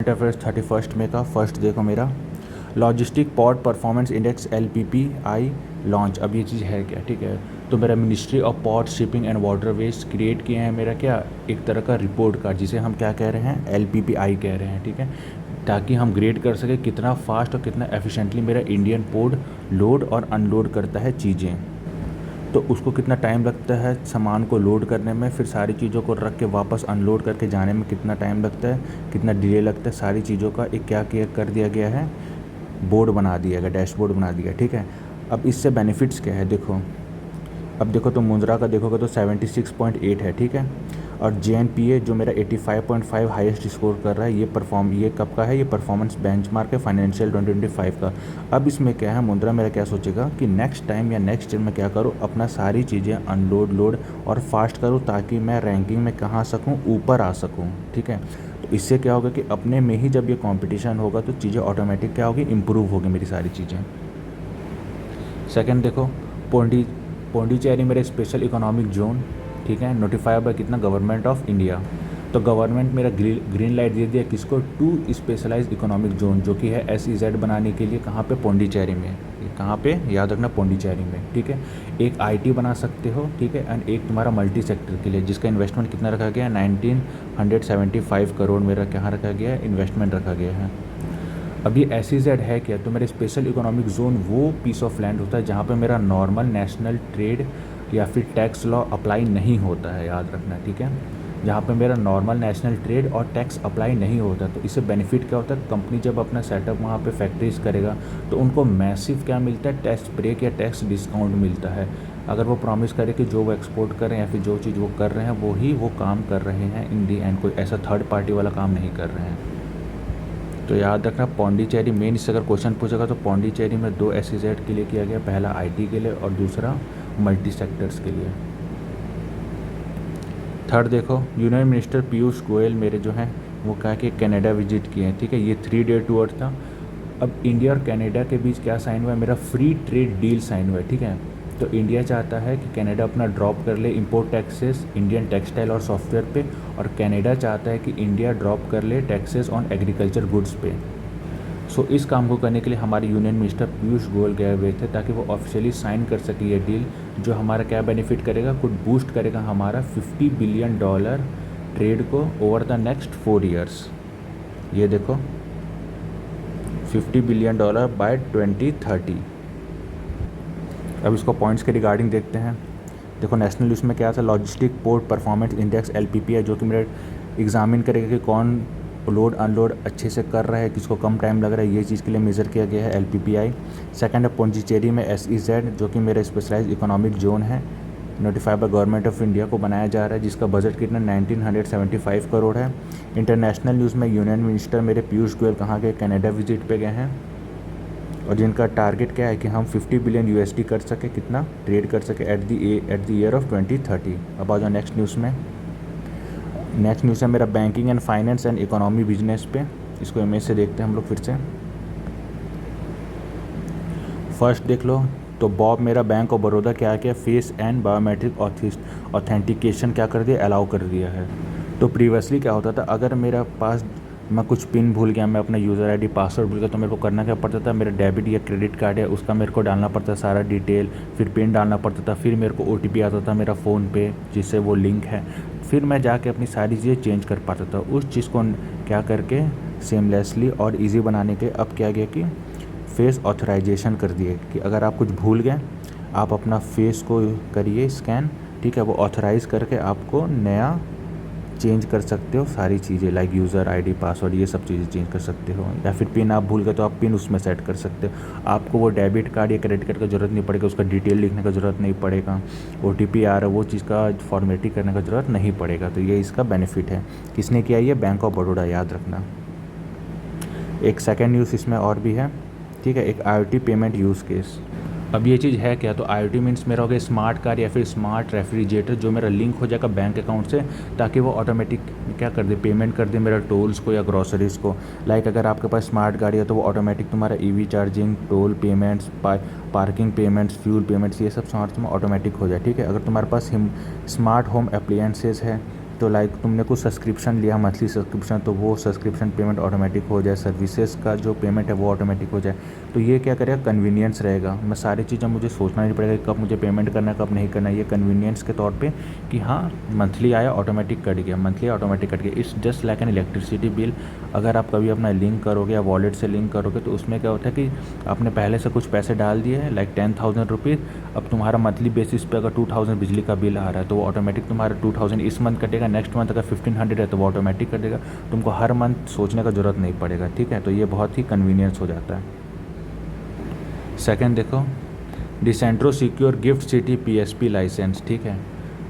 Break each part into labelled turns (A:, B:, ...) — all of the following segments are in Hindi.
A: अफेयर्स 31 मई का फर्स्ट देखो मेरा logistic port performance index LPPI launch. अब ये चीज़ है क्या, ठीक है। तो मेरा ministry of port shipping and waterways create किए हैं मेरा क्या एक तरह का रिपोर्ट कार्ड, जिसे हम क्या कह रहे हैं LPPI कह रहे हैं, ठीक है। ताकि हम ग्रेड कर सकें कितना फास्ट और कितना एफिशिएंटली मेरा इंडियन पोर्ट लोड और अनलोड करता है चीज़ें। तो उसको कितना टाइम लगता है सामान को लोड करने में, फिर सारी चीज़ों को रख के वापस अनलोड करके जाने में कितना टाइम लगता है, कितना डिले लगता है, सारी चीज़ों का एक क्या किया कर दिया गया है, बोर्ड बना दिया गया, डैशबोर्ड बना दिया, ठीक है। अब इससे बेनिफिट्स क्या है देखो। अब देखो तो मुंद्रा का देखोगे तो 76.8 है, ठीक है। और JNPA जो मेरा 85.5 हाईएस्ट स्कोर कर रहा है, ये कब का है, ये परफॉर्मेंस बेंचमार्क है फाइनेंशियल 2025 का। अब इसमें क्या है, मुंद्रा मेरा क्या सोचेगा कि नेक्स्ट टाइम या नेक्स्ट ईयर में क्या करूँ, अपना सारी चीज़ें अनलोड लोड और फास्ट करूँ ताकि मैं रैंकिंग में कहाँ सकूँ, ऊपर आ सकूँ, ठीक है। तो इससे क्या होगा कि अपने में ही जब ये कंपटीशन होगा तो चीज़ें ऑटोमेटिक क्या होगी, इम्प्रूव होगी मेरी सारी चीज़ें। सेकंड देखो पौंडीचेरी मेरे स्पेशल इकोनॉमिक जोन, ठीक है, नोटिफाई बाय कितना गवर्नमेंट ऑफ इंडिया। तो गवर्नमेंट मेरा ग्रीन लाइट दे दिया किसको, टू स्पेशलाइज इकोनॉमिक जोन, जो कि है SEZ बनाने के लिए। कहाँ पे, पौंडीचेरी में। कहाँ पे, याद रखना पौंडीचेरी में, ठीक है। एक IT बना सकते हो, ठीक है, एंड एक तुम्हारा मल्टी सेक्टर के लिए, जिसका इन्वेस्टमेंट कितना रखा गया है, 1975 करोड़ मेरा कहाँ रखा गया है, इन्वेस्टमेंट रखा गया है। अब ये SEZ है क्या, तो मेरा स्पेशल इकोनॉमिक जोन वो पीस ऑफ लैंड होता है जहाँ पे मेरा नॉर्मल नेशनल ट्रेड या फिर टैक्स लॉ अप्लाई नहीं होता है, याद रखना, ठीक है। जहाँ पे मेरा नॉर्मल नेशनल ट्रेड और टैक्स अप्लाई नहीं होता। तो इससे बेनिफिट क्या होता है, कंपनी जब अपना सेटअप वहाँ पे फैक्ट्रीज करेगा तो उनको मैसिव क्या मिलता है, टैक्स ब्रेक या टैक्स डिस्काउंट मिलता है। अगर वो प्रॉमिस करे कि जो वो एक्सपोर्ट कर रहे हैं या फिर जो चीज़ वो कर रहे हैं वो काम कर रहे हैं इन दी एंड, कोई ऐसा थर्ड पार्टी वाला काम नहीं कर रहे हैं। तो याद रखना पौंडीचेरी मेन, इससे अगर क्वेश्चन पूछेगा तो पौंडीचेरी में 2 SEZ के लिए किया गया, पहला IT के लिए और दूसरा मल्टी सेक्टर्स के लिए। थर्ड देखो, यूनियन मिनिस्टर पीयूष गोयल मेरे जो हैं वो कहा कि कनाडा विजिट किए हैं, ठीक है। ये 3 डे टूर था। अब इंडिया और कनाडा के बीच क्या साइन हुआ है, मेरा फ्री ट्रेड डील साइन हुआ है, ठीक है। तो इंडिया चाहता है कि कनाडा अपना ड्रॉप कर ले इंपोर्ट टैक्सेस इंडियन टेक्सटाइल और सॉफ्टवेयर पे, और कनाडा चाहता है कि इंडिया ड्रॉप कर ले टैक्सेस ऑन एग्रीकल्चर गुड्स पे। सो इस काम को करने के लिए हमारे यूनियन मिनिस्टर पीयूष गोयल गए हुए थे ताकि वो ऑफिशियली साइन कर सके ये डील, जो हमारा क्या बेनिफिट करेगा, कुछ बूस्ट करेगा हमारा $50 बिलियन ट्रेड को ओवर द नेक्स्ट 4 ईयर्स। ये देखो $50 बिलियन बाय 2030। अब इसको पॉइंट्स के रिगार्डिंग देखते हैं। देखो नेशनल न्यूज़ में क्या था, logistic port performance index LPPI, जो कि मेरे एग्जामिन करेगा कि कौन लोड अनलोड अच्छे से कर रहा है, किसको कम टाइम लग रहा है, ये चीज़ के लिए मेज़र किया गया है LPPI। सेकंड है पौंडीचेरी में SEZ, जो कि मेरा स्पेशलाइज इकोनॉमिक जोन है, notified by government of India को बनाया जा रहा है, जिसका बजट कितना 1975 करोड़ है। इंटरनेशनल न्यूज़ में यूनियन मिनिस्टर मेरे पीयूष गोयल कहाँ गए, कनाडा विजिट पे गए हैं, और जिनका टारगेट क्या है कि हम $50 बिलियन USD कर सके, कितना ट्रेड कर सके एट द ईयर ऑफ 2030। अब आ जाओ नेक्स्ट न्यूज़ में। नेक्स्ट न्यूज़ है मेरा banking and finance and economy business पे। इसको इमेज से देखते हैं हम लोग फिर से। फर्स्ट देख लो तो बॉब मेरा बैंक ऑफ बड़ौदा क्या किया, फेस एंड बायोमेट्रिक ऑथेंटिकेशन क्या कर दिया, अलाउ कर दिया है। तो प्रीवियसली क्या होता था, अगर मेरा पास मैं कुछ पिन भूल गया, मैं अपना यूज़र ID पासवर्ड भूल गया, तो मेरे को करना क्या पड़ता था, मेरा डेबिट या क्रेडिट कार्ड है उसका मेरे को डालना पड़ता सारा डिटेल, फिर पिन डालना पड़ता था, फिर मेरे को OTP आता था मेरा फ़ोन पे जिससे वो लिंक है, फिर मैं जाके अपनी सारी चीज़ें चेंज कर पाता था। उस चीज़ को क्या करके सेमलेसली और ईजी बनाने के अब क्या गया कि फेस ऑथराइजेशन कर दिए, कि अगर आप कुछ भूल गए आप अपना फेस को करिए स्कैन, ठीक है, वो ऑथराइज़ करके आपको नया चेंज कर सकते हो सारी चीज़ें, लाइक यूज़र ID पासवर्ड, ये सब चीज़ें चेंज कर सकते हो। या फिर पिन आप भूल गए तो आप पिन उसमें सेट कर सकते हो। आपको वो डेबिट कार्ड या क्रेडिट कार्ड का ज़रूरत नहीं पड़ेगा, उसका डिटेल लिखने का ज़रूरत नहीं पड़ेगा, OTP आ रहा है वो चीज़ का फॉर्मेलिटी करने का ज़रूरत नहीं पड़ेगा। तो ये इसका बेनिफिट है। किसने किया, ये बैंक ऑफ बड़ौदा, याद रखना। एक सेकेंड न्यूज़ इसमें और भी है, ठीक है, एक IoT पेमेंट यूज़ केस। अब ये चीज़ है क्या, तो IoT मीन्स मेरा हो गया स्मार्ट कार या फिर स्मार्ट रेफ्रिजरेटर, जो मेरा लिंक हो जाएगा बैंक अकाउंट से, ताकि वो ऑटोमेटिक क्या कर दे, पेमेंट कर दे मेरा टोल्स को या ग्रॉसरीज़ को। लाइक अगर आपके पास स्मार्ट गाड़ी है तो वो ऑटोमेटिक तुम्हारा EV charging, toll payments, parking payments, fuel payments, ये सब स्मार्ट में ऑटोमेटिक हो जाए, ठीक है। अगर तुम्हारे पास स्मार्ट होम अप्लायंसेस है, तो लाइक तुमने कुछ सब्सक्रिप्शन लिया मंथली सब्सक्रिप्शन, तो वो सब्सक्रिप्शन पेमेंट ऑटोमेटिक हो जाए, सर्विसेज का जो पेमेंट है वो ऑटोमेटिक हो जाए। तो ये क्या करेगा, कन्वीनियंस रहेगा। मैं सारी चीज़ें मुझे सोचना नहीं पड़ेगा कि कब मुझे पेमेंट करना है कब नहीं करना है। ये कन्वीनियंस के तौर पे कि हाँ मंथली आया ऑटोमेटिक कट गया, मंथली ऑटोमेटिक कट गया। It's just like an electricity bill. अगर आप कभी अपना लिंक करोगे या वॉलेट से लिंक करोगे तो उसमें क्या होता है कि आपने पहले से कुछ पैसे डाल दिए हैं, लाइक 10,000 रुपीज़। अब तुम्हारा मंथली बेसिस पे अगर 2,000 बिजली का बिल आ रहा है तो वो ऑटोमेटिक तुम्हारा 2,000 इस मंथ कटेगा, नेक्स्ट मंथ अगर 1,500 है तो वो ऑटोमेटिक कटेगा। तुमको हर मंथ सोचने का ज़रूरत नहीं पड़ेगा, ठीक है। तो ये बहुत ही कन्वीनियंस हो जाता है। सेकेंड देखो, Decentro secure gift city PSP license, ठीक है।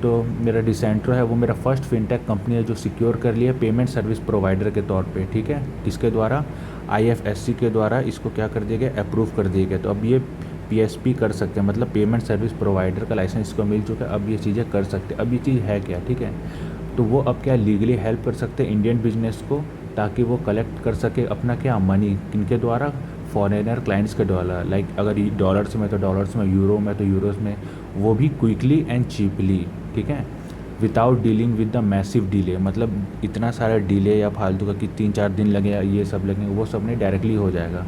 A: तो मेरा डिसेंट्रो है वो मेरा फर्स्ट फिनटेक कंपनी है जो सिक्योर कर लिया पेमेंट सर्विस प्रोवाइडर के तौर पे, ठीक है। किसके द्वारा, IFSC के द्वारा इसको क्या कर दिया गया, अप्रूव कर दिया गया। तो अब ये PSP कर सकते हैं, मतलब पेमेंट सर्विस प्रोवाइडर का लाइसेंस इसको मिल चुका है। अब ये चीज़ें कर सकते हैं। अब ये चीज़ है क्या, ठीक है। तो वो अब क्या लीगली हेल्प कर सकते हैं इंडियन बिजनेस को, ताकि वो कलेक्ट कर सके अपना क्या मनी, किनके द्वारा, फॉरेनर क्लाइंट्स के डॉलर। लाइक अगर डॉलर्स में तो डॉलर्स में, यूरो में तो यूरोस में, वो भी क्विकली एंड चीपली, ठीक है, without dealing with the massive delay. मतलब इतना सारा डिले या फालतू का कि 3-4 दिन लगे या ये सब लगेंगे, वो सब नहीं, डायरेक्टली हो जाएगा,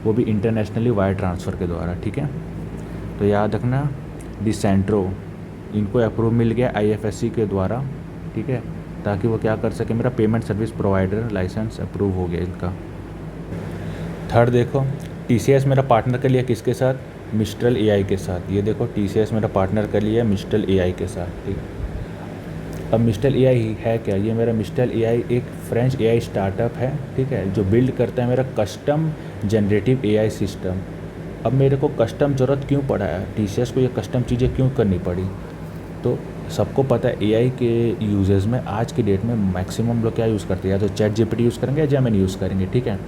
A: वो भी इंटरनेशनली वायर ट्रांसफ़र के द्वारा, ठीक है। तो याद रखना, डिसेंट्रो इनको अप्रूव मिल गया IFSC के द्वारा, ठीक है, ताकि वो क्या कर सके, मेरा payment service provider licence approve हो गया इनका। थर्ड देखो, TCS मेरा पार्टनर कर लिया किसके साथ, मिस्ट्रल AI के साथ। ये देखो TCS मेरा पार्टनर कर लिया मिस्ट्रल AI के साथ, ठीक है। अब मिस्ट्रल AI है क्या, ये मेरा मिस्ट्रल AI एक फ्रेंच AI स्टार्टअप है, ठीक है, जो बिल्ड करता है मेरा कस्टम जनरेटिव AI सिस्टम। अब मेरे को कस्टम ज़रूरत क्यों पड़ा है, TCS को ये कस्टम चीज़ें क्यों करनी पड़ी, तो सबको पता है AI के यूजेस में आज की डेट में मैक्सिमम लोग क्या यूज़ करते हैं, या तो ChatGPT यूज़ करेंगे या जेमिनी यूज़ करेंगे, ठीक है।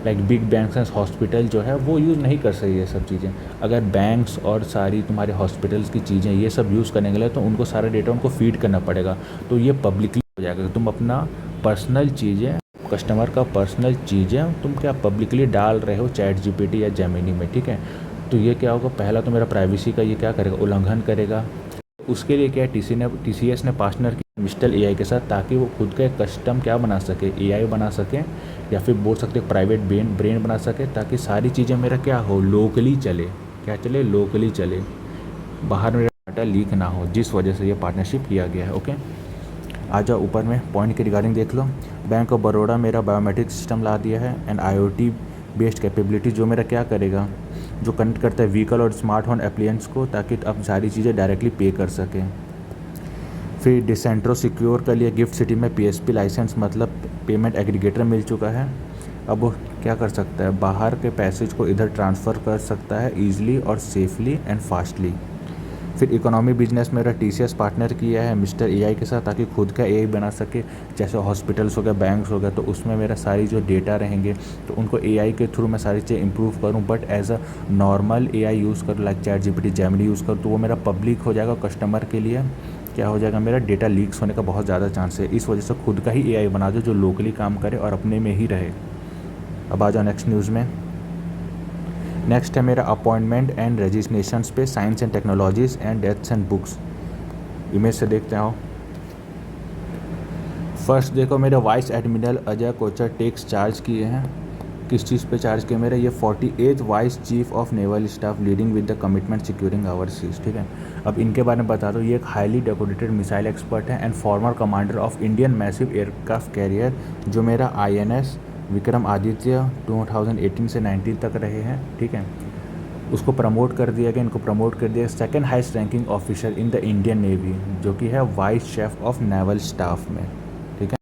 A: Like big banks and hospital जो है वो यूज़ नहीं कर सही ये सब चीज़ें। अगर बैंक्स और सारी तुम्हारे हॉस्पिटल्स की चीज़ें ये सब यूज़ करने के लिए तो उनको सारा डेटा उनको फीड करना पड़ेगा, तो ये पब्लिकली हो जाएगा। तुम अपना पर्सनल चीज़ें, कस्टमर का पर्सनल चीज़ें तुम क्या पब्लिकली डाल रहे हो ChatGPT या जेमिनी में, ठीक है। तो ये क्या होगा, पहला तो मेरा प्राइवेसी का ये क्या करेगा, उल्लंघन करेगा। उसके लिए क्या TCS ने पार्टनर किया मिस्ट्रल AI के साथ, ताकि वो खुद का एक कस्टम क्या बना सके, AI बना सके, या फिर बोल सकते प्राइवेट ब्रेन बना सके, ताकि सारी चीज़ें मेरा क्या हो, लोकली चले, क्या चले, लोकली चले, बाहर मेरा डाटा लीक ना हो, जिस वजह से ये पार्टनरशिप किया गया है। ओके, आ जाओ ऊपर में पॉइंट के रिगार्डिंग देख लो। बैंक ऑफ बड़ौदा मेरा बायोमेट्रिक सिस्टम ला दिया है एंड IoT बेस्ड कैपेबिलिटी, जो मेरा क्या करेगा, जो कनेक्ट करता है व्हीकल और स्मार्ट होम एप्लियंस को, ताकि अब सारी चीज़ें डायरेक्टली पे कर सकें। फिर डिसेंट्रो सिक्योर कर लिया गिफ्ट सिटी में PSP लाइसेंस, मतलब पेमेंट एग्रीगेटर मिल चुका है। अब वो क्या कर सकता है, बाहर के पैसेज को इधर ट्रांसफ़र कर सकता है ईजिली और सेफली एंड फास्टली। फिर इकोनॉमी बिजनेस मेरा TCS पार्टनर किया है मिस्टर AI के साथ, ताकि खुद का AI बना सके। जैसे हॉस्पिटल्स हो गया, बैंक्स हो गया, तो उसमें मेरा सारी जो डेटा रहेंगे तो उनको AI के थ्रू मैं सारी चीज़ें इंप्रूव करूं, but as a normal AI use करूँ, लाइक ChatGPT जेमिनी यूज़ करूँ, तो वो मेरा पब्लिक हो जाएगा। कस्टमर के लिए क्या हो जाएगा, मेरा डेटा लीक्स होने का बहुत ज़्यादा चांस है। इस वजह से खुद का ही AI बना दो जो लोकली काम करे और अपने में ही रहे। अब आ जाओ नेक्स्ट न्यूज़ में। नेक्स्ट है मेरा अपॉइंटमेंट एंड रजिस्ट्रेशंस पे science and technologies and deaths and books. Image से देखते हो। फर्स्ट देखो, मेरे vice admiral Ajay Kochar takes charge किए हैं। किस चीज़ पे चार्ज किए मेरे, ये 48th vice chief of naval staff leading with the commitment securing our seas, ठीक है। अब इनके बारे में बता दो, ये एक हाईली डेकोरेटेड मिसाइल एक्सपर्ट है and farmer commander of Indian massive aircraft carrier, जो मेरा INS विक्रम आदित्य 2018 से 19 तक रहे हैं, ठीक है। उसको प्रमोट कर दिया गया, इनको प्रमोट कर दिया second highest ranking officer in the Indian navy, जो कि है vice chef of naval staff में, ठीक है।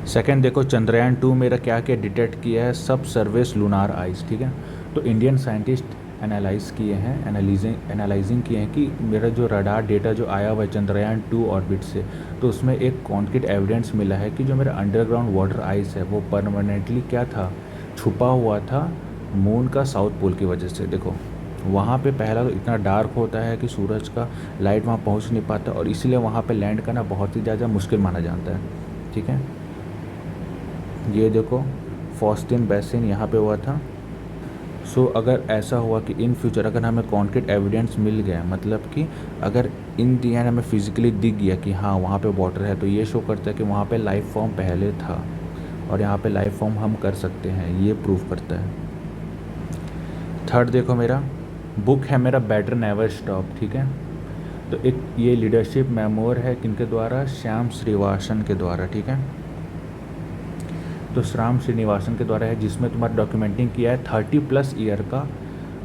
A: सेकंड देखो, चंद्रयान 2 मेरा क्या क्या डिटेक्ट किया है, सब सर्विस लूनार आइस, ठीक है। तो इंडियन साइंटिस्ट एनालाइजिंग किए हैं कि मेरा जो रडार डेटा जो आया हुआ है चंद्रयान 2 ऑर्बिट से, तो उसमें एक कॉन्क्रीट एविडेंस मिला है कि जो मेरा अंडरग्राउंड वाटर आइस है वो परमानेंटली क्या था, छुपा हुआ था मून का साउथ पोल की वजह से। देखो वहाँ पे पहला तो इतना डार्क होता है कि सूरज का लाइट वहाँ पहुँच नहीं पाता, और इसीलिए वहाँ पे लैंड करना बहुत ही ज़्यादा मुश्किल माना जाता है, ठीक है। ये देखो फॉस्टिन बेसिन यहाँ पे हुआ था, सो अगर ऐसा हुआ कि इन फ्यूचर अगर हमें कॉन्क्रीट एविडेंस मिल गया, मतलब कि अगर इन दी एंड हमें फिजिकली दिख गया कि हाँ वहाँ पे वाटर है, तो ये शो करता है कि वहाँ पे लाइफ फॉर्म पहले था और यहाँ पे लाइफ फॉर्म हम कर सकते हैं, ये प्रूव करता है। थर्ड देखो, मेरा बुक है मेरा बेटर नेवर स्टॉप, ठीक है। तो एक ये लीडरशिप मेमोर है किनके द्वारा, श्याम श्रीनिवासन के द्वारा, ठीक है। तो श्याम श्रीनिवासन के द्वारा है, जिसमें तुम्हारा डॉक्यूमेंटिंग किया है 30+ ईयर का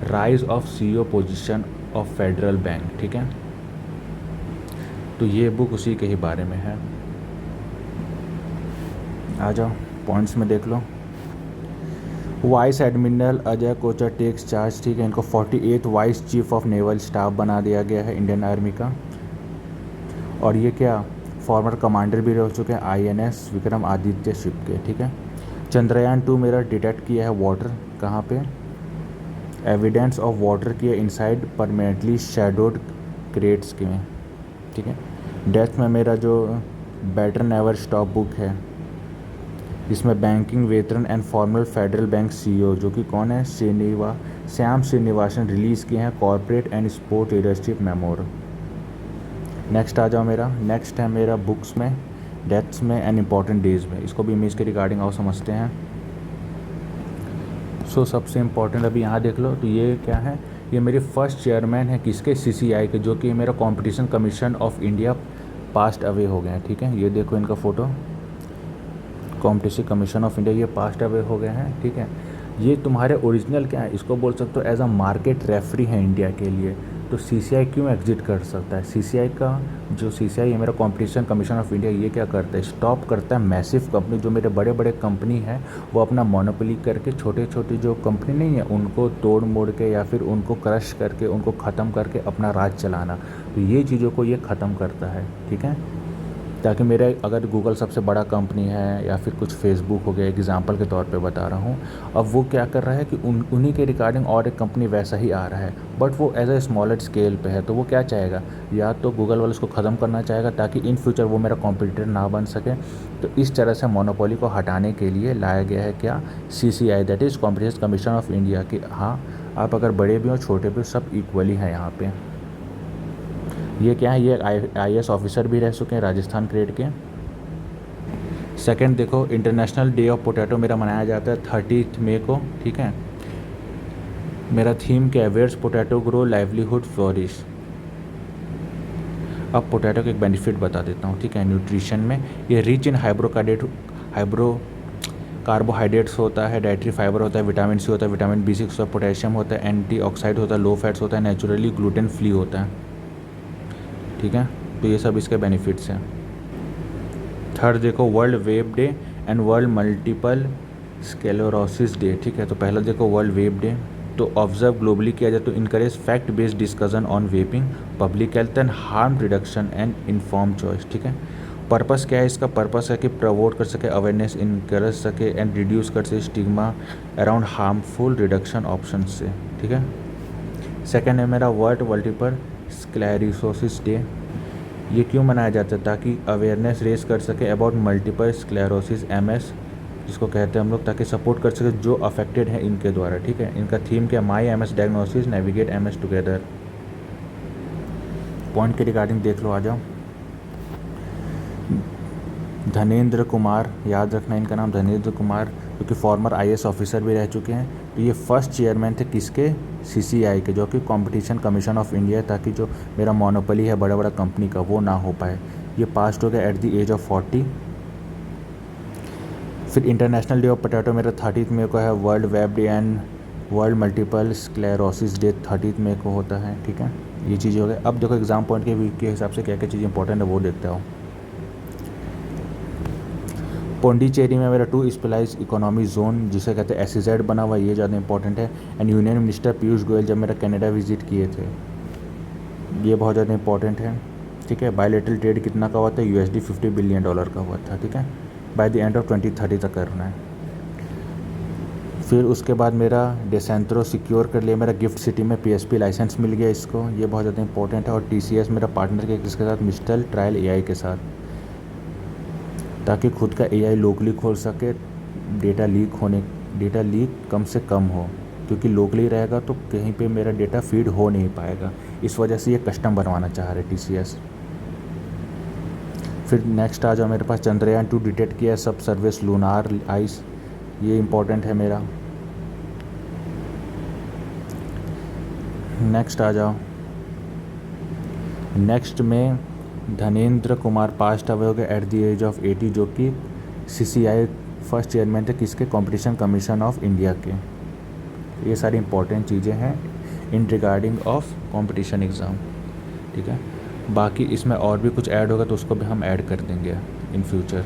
A: rise of CEO position of federal bank, ठीक है। तो ये बुक उसी के ही बारे में है। आ जाओ पॉइंट्स में देख लो। Vice admiral Ajay Kochar takes charge, ठीक है। इनको 48th vice chief of naval staff बना दिया गया है इंडियन आर्मी का। और ये क्या फॉर्मर कमांडर भी रह चुके हैं INS विक्रम आदित्य शिप के, ठीक है। चंद्रयान 2 मेरा डिटेक्ट किया है वाटर, कहाँ पे, एविडेंस ऑफ वाटर किया इनसाइड परमानेंटली शैडोड क्रेट्स के में, ठीक है। डेथ में मेरा जो बेटर नेवर स्टॉप बुक है, जिसमें banking veteran and formal Federal Bank CEO जो कि कौन है, श्याम श्रीनिवासन, रिलीज़ किए हैं corporate and sport leadership memoir. Next आ जाओ, नेक्स्ट है मेरा बुक्स में, डेथ्स में एंड इम्पॉर्टेंट डेज में। इसको भी इमेज के रिगार्डिंग आओ समझते हैं। सो सबसे इम्पॉर्टेंट अभी यहाँ देख लो, तो ये क्या है, ये मेरी फर्स्ट चेयरमैन है किसके, CCI के, जो कि मेरा competition commission of India passed away हो गए हैं, ठीक है। ये देखो इनका photo, competition commission of India, ये पास्ट अवे हो गए हैं, ठीक है। ये तुम्हारे ओरिजिनल क्या है, इसको बोल सकते हो एज अ मार्केट रेफरी है इंडिया के लिए। तो CCI क्यों एग्जिट कर सकता है, CCI का जो CCI है मेरा कॉम्पिटिशन कमीशन ऑफ इंडिया, ये क्या करता है, स्टॉप करता है मैसिव कंपनी, जो मेरे बड़े बड़े कंपनी हैं वो अपना मोनोपोली करके छोटे छोटे जो कंपनी नहीं है उनको तोड़ मोड़ के या फिर उनको क्रश करके उनको ख़त्म करके अपना राज चलाना। तो ये चीज़ों को ये ख़त्म करता है, ठीक है। ताकि मेरे अगर गूगल सबसे बड़ा कंपनी है या फिर कुछ फेसबुक हो गया, एग्जांपल के तौर पे बता रहा हूँ, अब वो क्या कर रहा है कि उन्हीं के रिगार्डिंग और एक कंपनी वैसा ही आ रहा है, बट वो एज अ स्मॉलर स्केल पे है। तो वो क्या चाहेगा, या तो गूगल वाले उसको ख़त्म करना चाहेगा ताकि इन फ्यूचर वो मेरा कॉम्पिटिटर ना बन सके। तो इस तरह से मोनोपोली को हटाने के लिए लाया गया है क्या, CCI, that is competition commission of India, कि हाँ आप अगर बड़े भी हो छोटे भी हो सब इक्वली हैं यहाँ पर। ये क्या है, ये IAS ऑफिसर भी रह चुके हैं राजस्थान ग्रेड के। सेकंड देखो, इंटरनेशनल डे ऑफ पोटैटो मेरा मनाया जाता है 30 मई को, ठीक है। मेरा थीम क्या है, where's potato grow livelihood flourish. अब पोटैटो के एक बेनिफिट बता देता हूँ, ठीक है। न्यूट्रिशन में ये रिच इन कार्बोहाइड्रेट्स होता है, डाइटरी फाइबर होता है, विटामिन C होता है, विटामिन B6 होता है, पोटेशियम होता है, एंटीऑक्सीडेंट होता है, लो फैट्स होता है, नेचुरली ग्लूटेन फ्री होता है, ठीक है। तो ये सब इसके बेनिफिट्स हैं। थर्ड देखो, world web day and world multiple sclerosis day, ठीक है। तो पहला देखो वर्ल्ड वेब डे, तो ऑब्जर्व ग्लोबली किया जाए तो encourage fact based discussion on vaping, public health and harm reduction and inform choice, ठीक है। पर्पस क्या है इसका, पर्पस है कि प्रमोट कर सके अवेयरनेस, इनकरेज सके एंड रिड्यूस कर सके stigma around harmful reduction option से, ठीक है। सेकेंड है मेरा वर्ल्ड मल्टीपल स्क्लेरोसिस डे। ये क्यों मनाया जाता है, ताकि अवेयरनेस रेज कर सके अबाउट मल्टीपल स्क्लेरोसिस MS, जिसको कहते हैं हम लोग, ताकि सपोर्ट कर सके जो अफेक्टेड हैं इनके द्वारा, ठीक है। इनका थीम क्या, माई MS diagnosis navigate MS together. Point के रिगार्डिंग देख लो, आ जाओ। धनेंद्र कुमार, याद रखना इनका नाम धनेंद्र कुमार, जो कि फॉर्मर IAS ऑफिसर भी रह चुके हैं। तो ये फर्स्ट चेयरमैन थे किसके, CCI के, जो कि कंपटीशन कमीशन ऑफ इंडिया, ताकि जो मेरा मोनोपोली है बड़ा बड़ा कंपनी का वो ना हो पाए। ये पास्ट हो गया एट द एज ऑफ 40। फिर इंटरनेशनल डे ऑफ पोटैटो मेरा 30 मई को है, world web day and world multiple sclerosis day 30 मई को होता है, ठीक है। ये चीज़ें हो गई। अब देखो एग्जाम पॉइंट के हिसाब से क्या क्या चीज़ इंपॉर्टेंट है वो देखते हो। पौंडीचेरी में मेरा 2 स्पेशलाइज्ड इकोनॉमी जोन, जिसे कहते हैं SEZ बना हुआ, ये ज़्यादा इंपॉर्टेंट है। And union minister Piyush Goyal जब मेरा कनाडा विजिट किए थे, ये बहुत ज़्यादा इंपॉर्टेंट है, ठीक है। बायलैटरल ट्रेड कितना का हुआ था, USD $50 बिलियन का हुआ था, ठीक है। बाय द एंड ऑफ 2030 तक करना है। फिर उसके बाद मेरा डेसेंट्रो सिक्योर कर लिया, मेरा गिफ्ट सिटी में PSP लाइसेंस मिल गया इसको, ये बहुत ज़्यादा इंपॉर्टेंट है। और TCS मेरा पार्टनर के किसके साथ, मिस्टल ट्रायल AI के साथ, ताकि खुद का AI लोकली खोल सके, डेटा लीक कम से कम हो। क्योंकि लोकली रहेगा तो कहीं पे मेरा डेटा फीड हो नहीं पाएगा। इस वजह से ये कस्टम बनवाना चाह रहे TCS। फिर नेक्स्ट आ जाओ, मेरे पास चंद्रयान-2 डिटेक्ट किया सब सर्विस लूनार आइस, ये इंपॉर्टेंट है मेरा। नेक्स्ट आ जाओ, नेक्स्ट में धनेंद्र कुमार पास्ट अवे हो गए एट द एज ऑफ 80, जो कि CCI फर्स्ट चेयरमैन थे किसके, कंपटीशन कमीशन ऑफ इंडिया के। ये सारी इंपॉर्टेंट चीज़ें हैं इन रिगार्डिंग ऑफ कंपटीशन एग्ज़ाम, ठीक है। बाकी इसमें और भी कुछ ऐड होगा तो उसको भी हम ऐड कर देंगे इन फ्यूचर।